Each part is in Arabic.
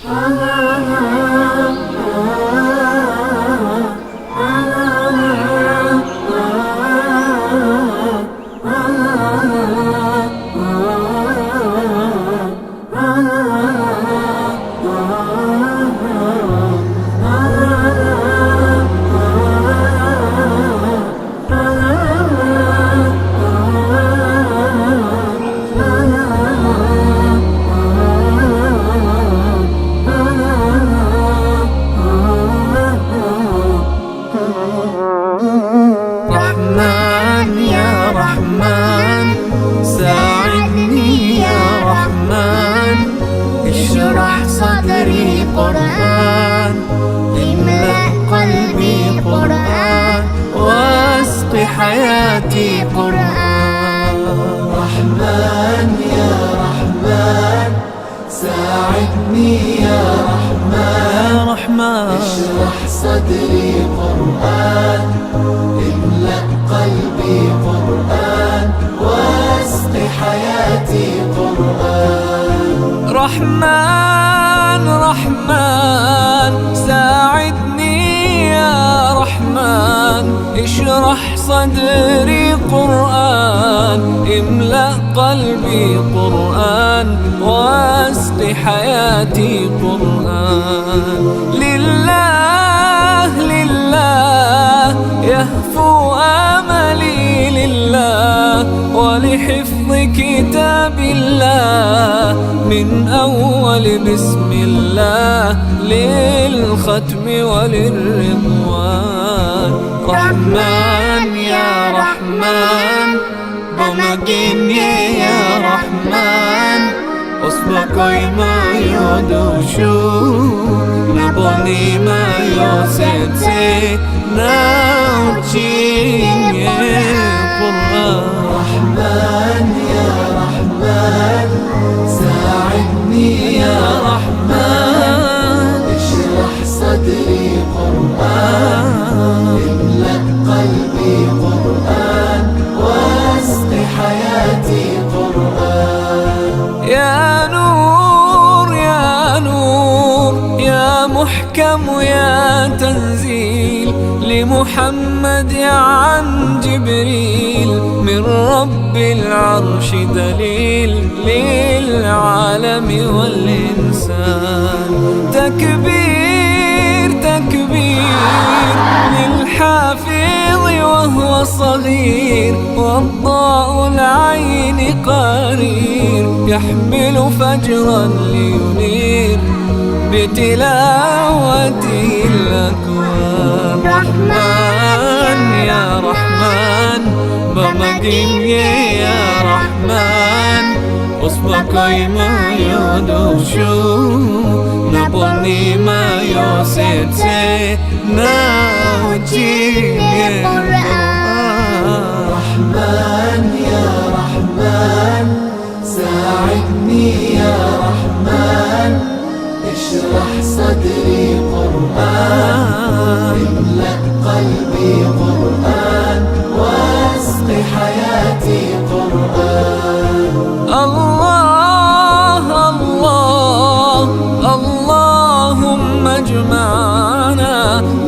رحمن يا رحمن ساعدني يا رحمن، اشرح صدري قرآن، املأ قلبي قرآن، واسق حياتي قرآن. رحمن يا رحمن ساعدني يا رحمن، اشرح صدري قرآن، املأ قلبي قرآن، واسق حياتي قرآن. رحمن رحمن ساعدني يا رحمن، اشرح صدري قرآن، املأ قلبي قرآن، واسق حياتي قرآن. لله لله يهفو آملي لله، ولحفظ كتاب الله من أول بسم الله للختم وللرضوان. رحمن يا رحمن بمجيني يا رحمن، أصبحي ما يدوشو نبني ما يوسيتي ناوتشيني قرآن. رحمن يا رحمن ساعدني يا رحمن، اشرح صدري قرآن، املأ قلبي قرآن، واسق حياتي قرآن. يا نور يا نور يا محكم يا تنزيل لمحمد عن جبريل، من رب العرش دليل للعالم والإنسان. تكبير تكبير للحافظ وهو صغير، والضاء العين قرير، يحمل فجرا لينير بتلاوته الأكوان. رحمن يا رحمن بمجيني يا رحمن، أصبحي ما يدوشو نبني ما يوسيتي ناوتشيني قرآن. رحمن يا رحمن ساعدني يا رحمن، اشرح صدري قرآن، املأ قلبي قرآن، واسق حياتي قرآن. الله الله اللهم اجمعنا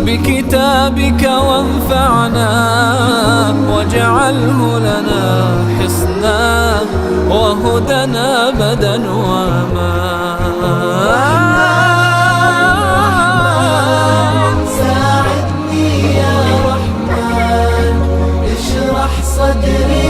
بكتابك وانفعنا، واجعله لنا حصنا وهدنا أبدا وأمان. ساعدني يا رحمن اشرح صدري